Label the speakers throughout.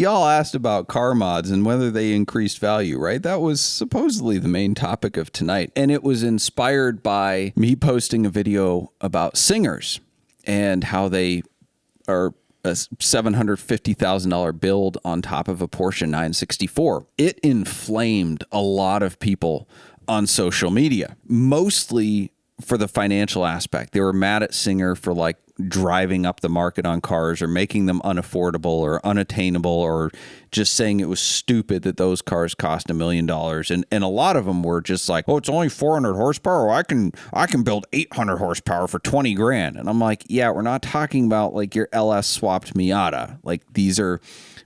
Speaker 1: Y'all asked about car mods and whether they increased value, right? That was supposedly the main topic of tonight. And it was inspired by me posting a video about Singers and how they are a $750,000 build on top of a Porsche 964. It inflamed a lot of people on social media, mostly for the financial aspect. They were mad at Singer for like driving up the market on cars or making them unaffordable or unattainable, or just saying it was stupid that those cars cost $1 million. And a lot of them were just like, oh, it's only 400 horsepower. I can build 800 horsepower for 20 grand. And I'm like, yeah, we're not talking about like your LS swapped Miata. Like these are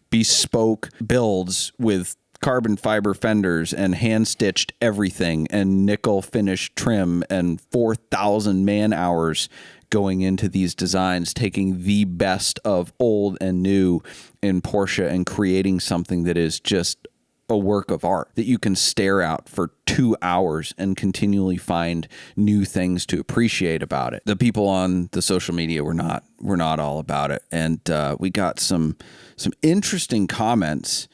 Speaker 1: bespoke builds with carbon fiber fenders and hand-stitched everything and nickel finished trim and 4,000 man hours going into these designs, taking the best of old and new in Porsche and creating something that is just a work of art that you can stare at for 2 hours and continually find new things to appreciate about it. The people on the social media were not all about it. And we got some interesting comments.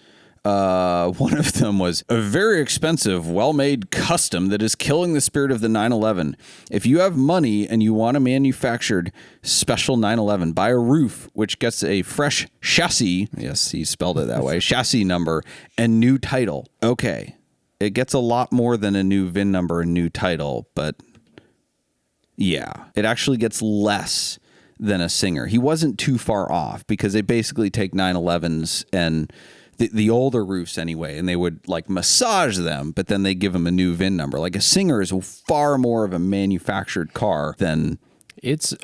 Speaker 1: One of them was a very expensive, well-made custom that is killing the spirit of the 911. If you have money and you want a manufactured special 911, buy a roof, which gets a fresh chassis. Yes, he spelled it that way. Chassis number and new title. Okay. It gets a lot more than a new VIN number and new title, but yeah, it actually gets less than a Singer. He wasn't too far off because they basically take 911s and the older roofs anyway, and they would like massage them, but then they give them a new VIN number. Like a Singer is far more of a manufactured car than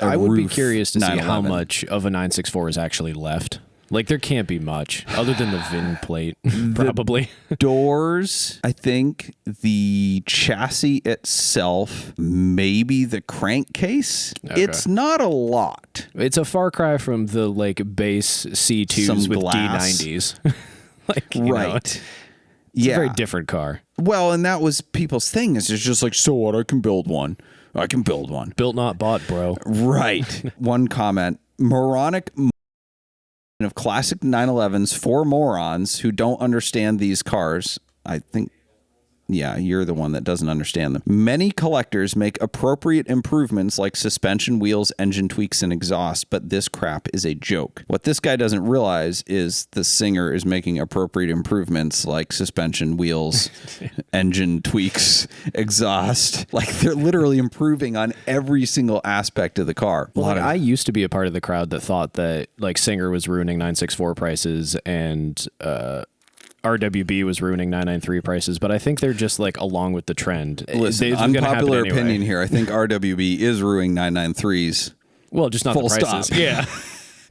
Speaker 2: I would be curious to see how much of a 964 is actually left. Like there can't be much other than the VIN plate, probably.
Speaker 1: Doors, I think, the chassis itself, maybe the crankcase. Okay. It's not a lot.
Speaker 2: It's a far cry from the like base C2s with glass. D90s. Like, right. It's a very different car.
Speaker 1: Well, and that was people's thing. Is it's just like, so what? I can build one. I can build one.
Speaker 2: Built, not bought, bro.
Speaker 1: Right. One comment. Moronic of classic 911s for morons who don't understand these cars. I think, yeah, you're the one that doesn't understand them. Many collectors make appropriate improvements like suspension, wheels, engine tweaks, and exhaust, but this crap is a joke. What this guy doesn't realize is the Singer is making appropriate improvements like suspension, wheels, engine tweaks, exhaust. Like they're literally improving on every single aspect of the car.
Speaker 2: Well, I used to be a part of the crowd that thought that like Singer was ruining 964 prices and RWB was ruining 993 prices, but I think they're just like along with the trend.
Speaker 1: Listen, unpopular opinion here. I think RWB is ruining 993s.
Speaker 2: Well, just not the prices.
Speaker 1: Stop.
Speaker 2: Yeah.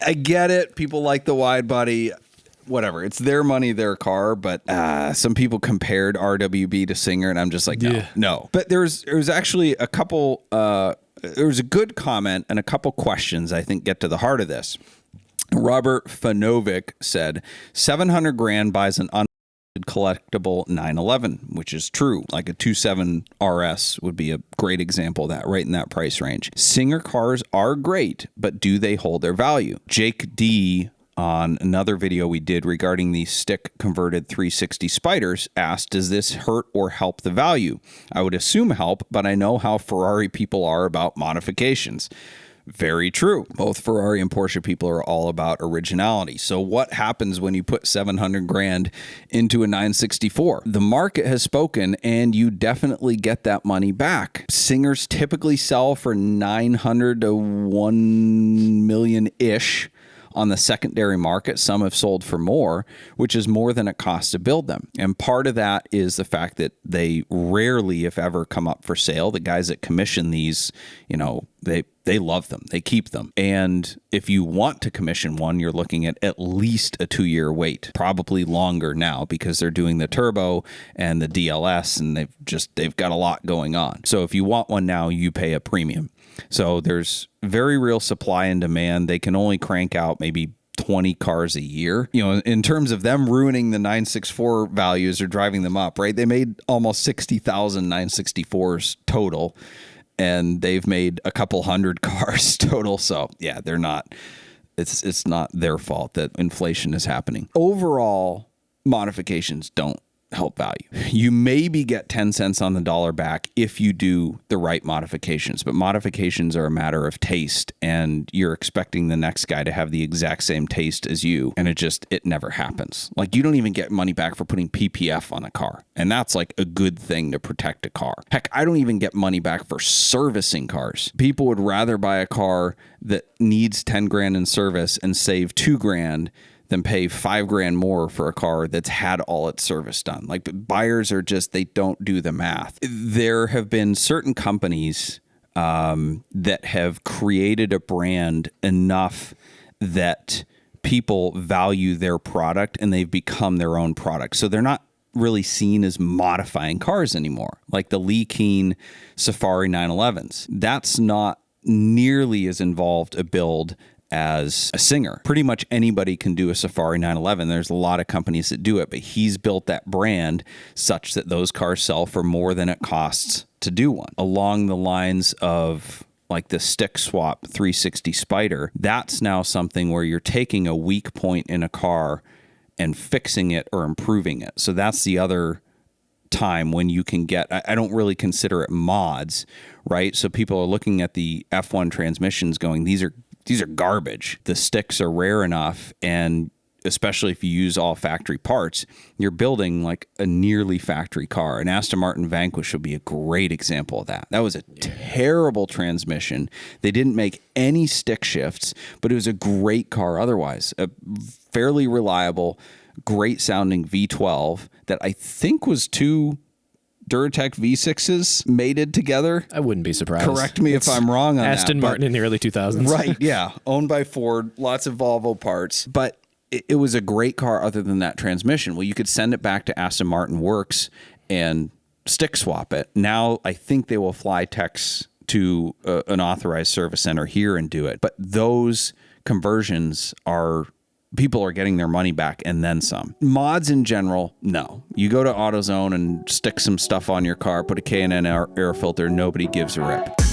Speaker 1: I get it. People like the wide body. Whatever. It's their money, their car. But some people compared RWB to Singer, and I'm just like, no. But there was actually a couple. There was a good comment and a couple questions I think get to the heart of this. Robert Fanovic said, 700 grand buys an collectible 911, which is true. Like a 27 RS would be a great example of that, right in that price range. Singer cars are great, but do they hold their value? Jake D on another video we did regarding the stick converted 360 Spiders asked, does this hurt or help the value? I would assume help, but I know how Ferrari people are about modifications. Very true. Both Ferrari and Porsche people are all about originality. So what happens when you put 700 grand into a 964? The market has spoken and you definitely get that money back. Singers typically sell for 900 to 1 million-ish on the secondary market. Some have sold for more, which is more than it costs to build them. And part of that is the fact that they rarely, if ever, come up for sale. The guys that commission these, you know, they love them. They keep them. And if you want to commission one, you're looking at least a 2-year wait, probably longer now because they're doing the turbo and the DLS and they've got a lot going on. So if you want one now, you pay a premium. So there's very real supply and demand. They can only crank out maybe 20 cars a year. You know, in terms of them ruining the 964 values or driving them up, right? They made almost 60,000 964s total, and they've made a couple hundred cars total. So yeah, they're not It's not their fault that inflation is happening. Overall, modifications don't help value. You maybe get 10 cents on the dollar back if you do the right modifications, but modifications are a matter of taste, and you're expecting the next guy to have the exact same taste as you, and it never happens. Like, you don't even get money back for putting PPF on a car, and that's like a good thing to protect a car. Heck, I don't even get money back for servicing cars. People would rather buy a car that needs 10 grand in service and save 2 grand than pay 5 grand more for a car that's had all its service done. Like, buyers are they don't do the math. There have been certain companies that have created a brand enough that people value their product, and they've become their own product. So they're not really seen as modifying cars anymore. Like the Lee Keen Safari 911s. That's not nearly as involved a build as a Singer. Pretty much anybody can do a Safari 911. There's a lot of companies that do it, but he's built that brand such that those cars sell for more than it costs to do one. Along the lines of like the stick swap 360 Spider, that's now something where you're taking a weak point in a car and fixing it or improving it. So that's the other time when you can get, I don't really consider it mods, right? So people are looking at the F1 transmissions going, these are garbage. The sticks are rare enough, and especially if you use all factory parts, you're building like a nearly factory car. An Aston Martin Vanquish would be a great example of that. That was a terrible transmission. They didn't make any stick shifts, but it was a great car otherwise. A fairly reliable, great sounding V12 that I think was 2 Duratec V6s mated together.
Speaker 2: I wouldn't be surprised.
Speaker 1: Correct me if I'm wrong on
Speaker 2: Aston
Speaker 1: that.
Speaker 2: Martin in the early 2000s.
Speaker 1: Right, yeah. Owned by Ford, lots of Volvo parts. But it was a great car other than that transmission. Well, you could send it back to Aston Martin Works and stick swap it. Now, I think they will fly techs to an authorized service center here and do it. But those conversions people are getting their money back and then some. Mods in general, no. You go to AutoZone and stick some stuff on your car, put a K&N air filter, nobody gives a rip.